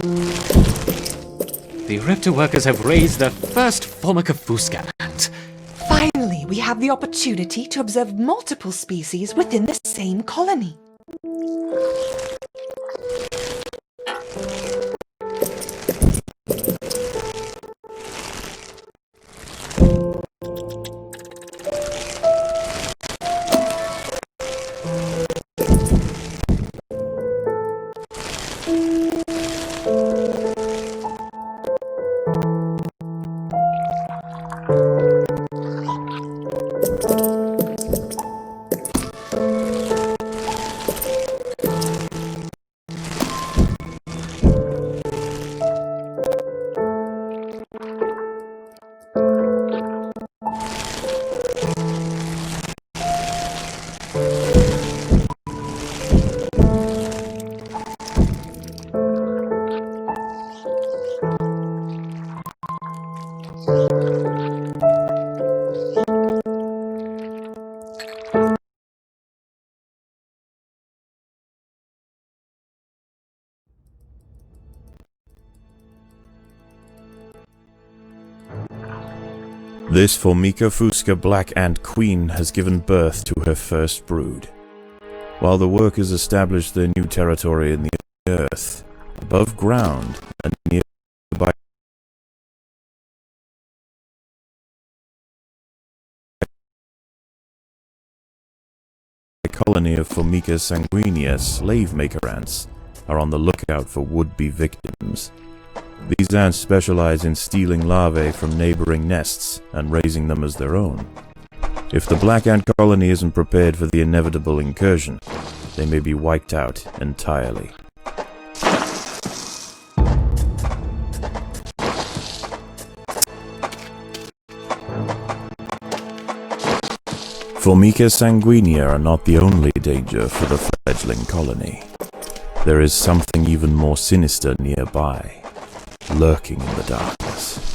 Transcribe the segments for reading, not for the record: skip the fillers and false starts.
The Raptor workers have raised their first Formica fusca ant. Finally, we have the opportunity to observe multiple species within the same colony. This Formica fusca black ant queen has given birth to her first brood. While the workers established their new territory in the earth, above ground and nearby a colony of Formica sanguinea slave-maker ants are on the lookout for would-be victims. These ants specialize in stealing larvae from neighboring nests and raising them as their own. If the black ant colony isn't prepared for the inevitable incursion, they may be wiped out entirely. Formica sanguinea are not the only danger for the fledgling colony. There is something even more sinister nearby, lurking in the darkness.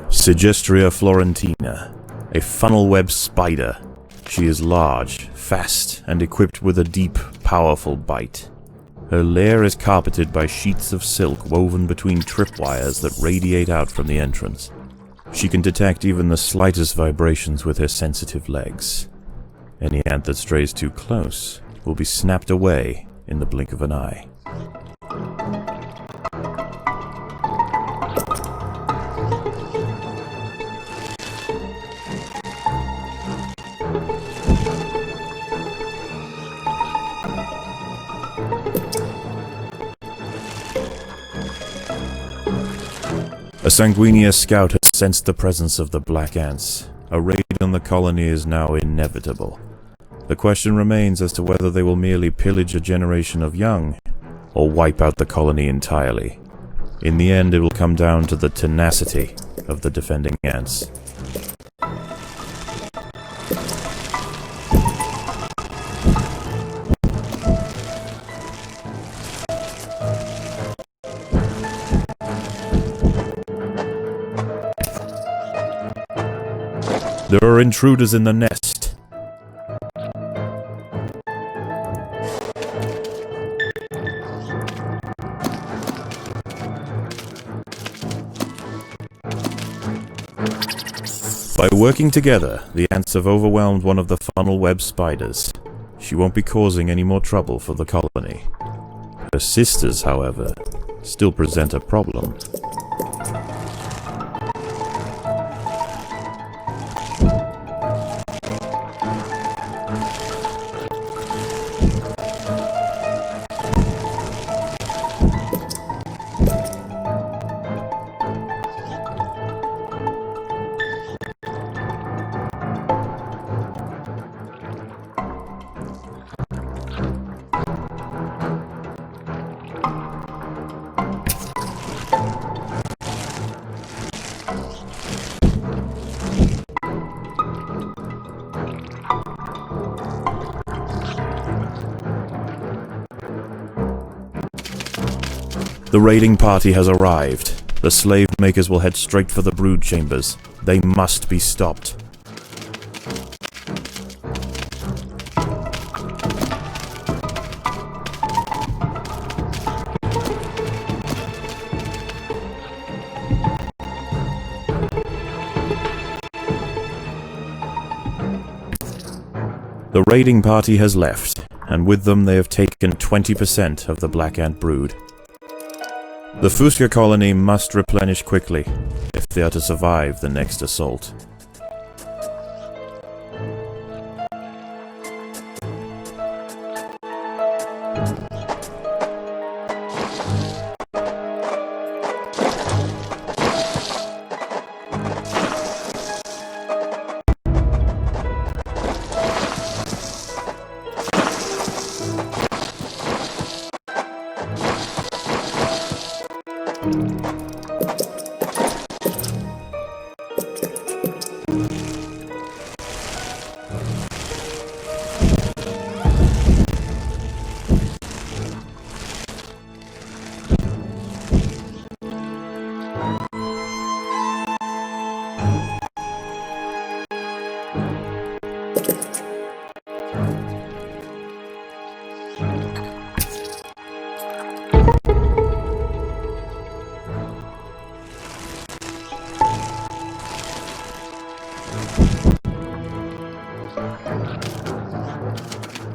Sigistria florentina, a funnel-web spider. She is large, fast, and equipped with a deep, powerful bite. Her lair is carpeted by sheets of silk woven between tripwires that radiate out from the entrance. She can detect even the slightest vibrations with her sensitive legs. Any ant that strays too close will be snapped away in the blink of an eye. A Sanguinia scout has sensed the presence of the black ants. A raid on the colony is now inevitable. The question remains as to whether they will merely pillage a generation of young, or wipe out the colony entirely. In the end, it will come down to the tenacity of the defending ants. There are intruders in the nest. By working together, the ants have overwhelmed one of the funnel web spiders. She won't be causing any more trouble for the colony. Her sisters, however, still present a problem. The raiding party has arrived. The slave makers will head straight for the brood chambers. They must be stopped. The raiding party has left, and with them they have taken 20% of the black ant brood. The Fusca colony must replenish quickly if they are to survive the next assault.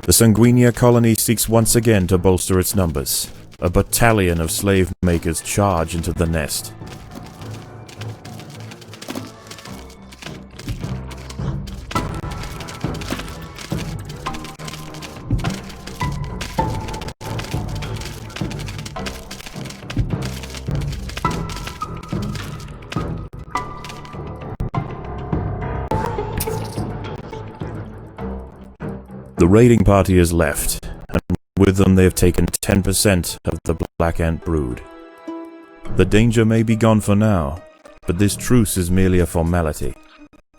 The Sanguinia colony seeks once again to bolster its numbers. A battalion of slave makers charge into the nest. The raiding party has left, and with them they have taken 10% of the black ant brood. The danger may be gone for now, but this truce is merely a formality.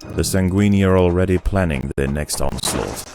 The Sanguini are already planning their next onslaught.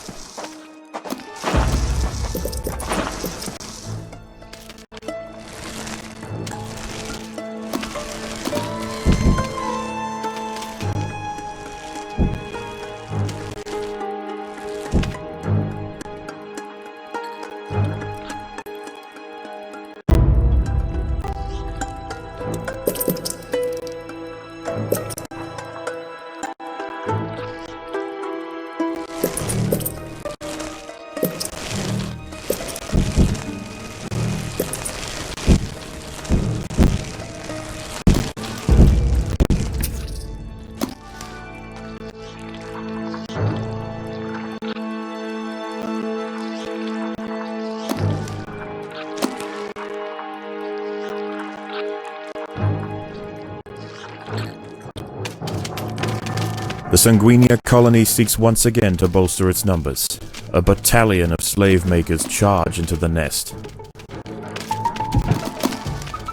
The Sanguinia colony seeks once again to bolster its numbers. A battalion of slave makers charge into the nest.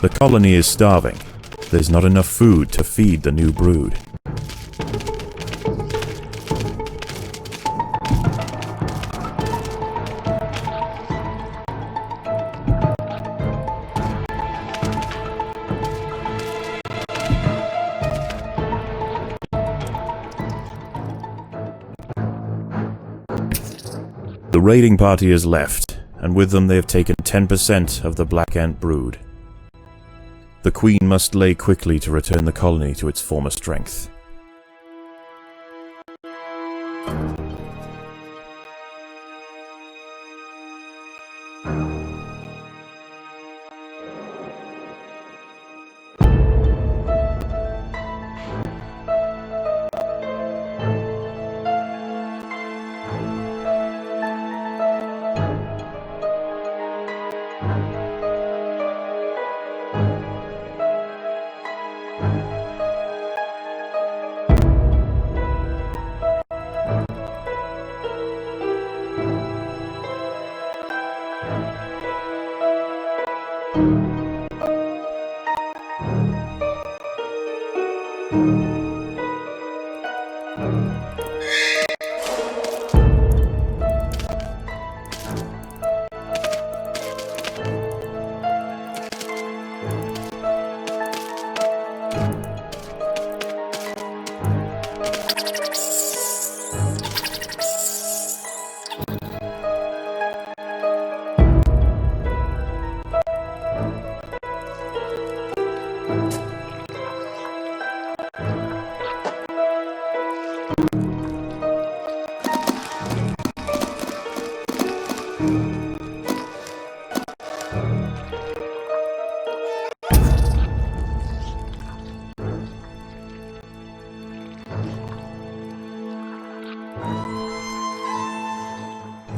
The colony is starving. There's not enough food to feed the new brood. The raiding party has left, and with them they have taken 10% of the Black Ant brood. The Queen must lay quickly to return the colony to its former strength.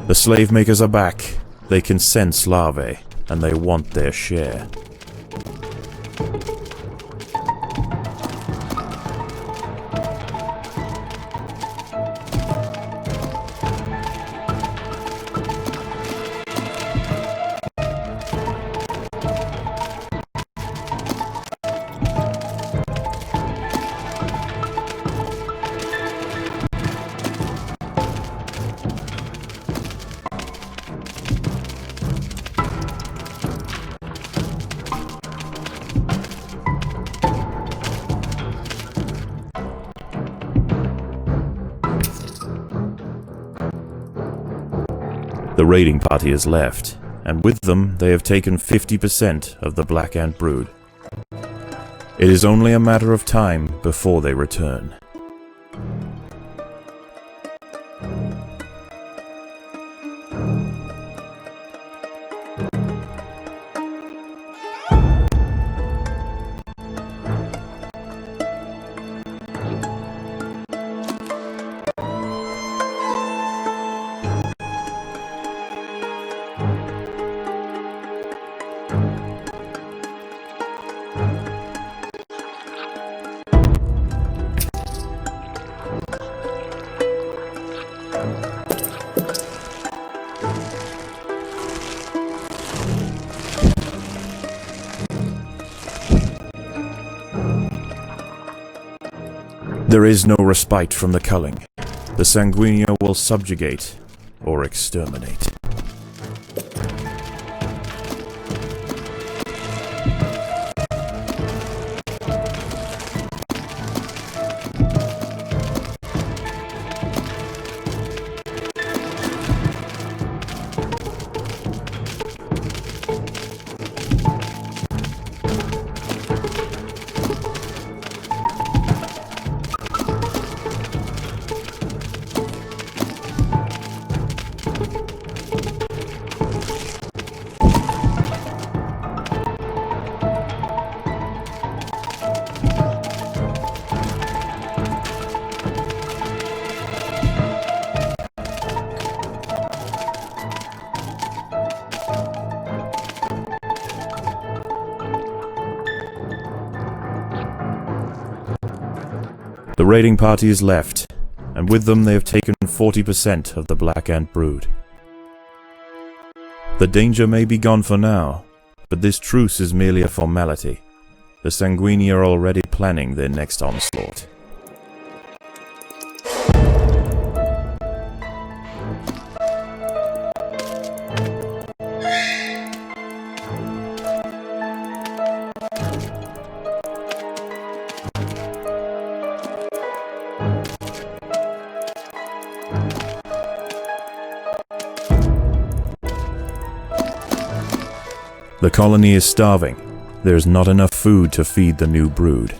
The slave makers are back. They can sense larvae, and they want their share. The raiding party has left, and with them they have taken 50% of the Black Ant brood. It is only a matter of time before they return. There is no respite from the culling. The Sanguinia will subjugate or exterminate. The raiding party is left, and with them they have taken 40% of the black ant brood. The danger may be gone for now, but this truce is merely a formality. The Sanguini are already planning their next onslaught. The colony is starving. There is not enough food to feed the new brood.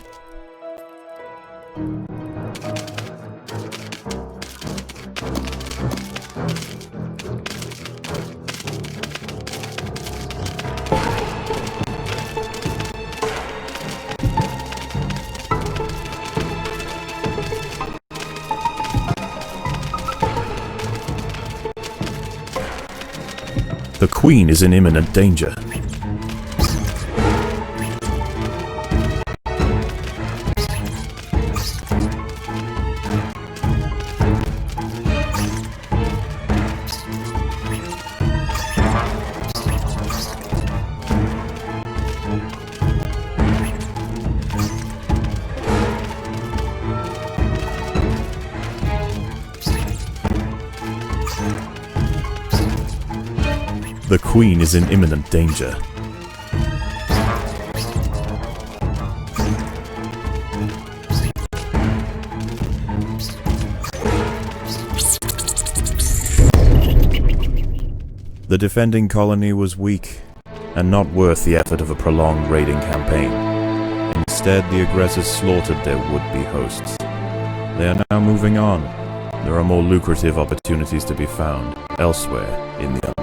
The queen is in imminent danger. The queen is in imminent danger. The defending colony was weak, and not worth the effort of a prolonged raiding campaign. Instead, the aggressors slaughtered their would-be hosts. They are now moving on. There are more lucrative opportunities to be found elsewhere in the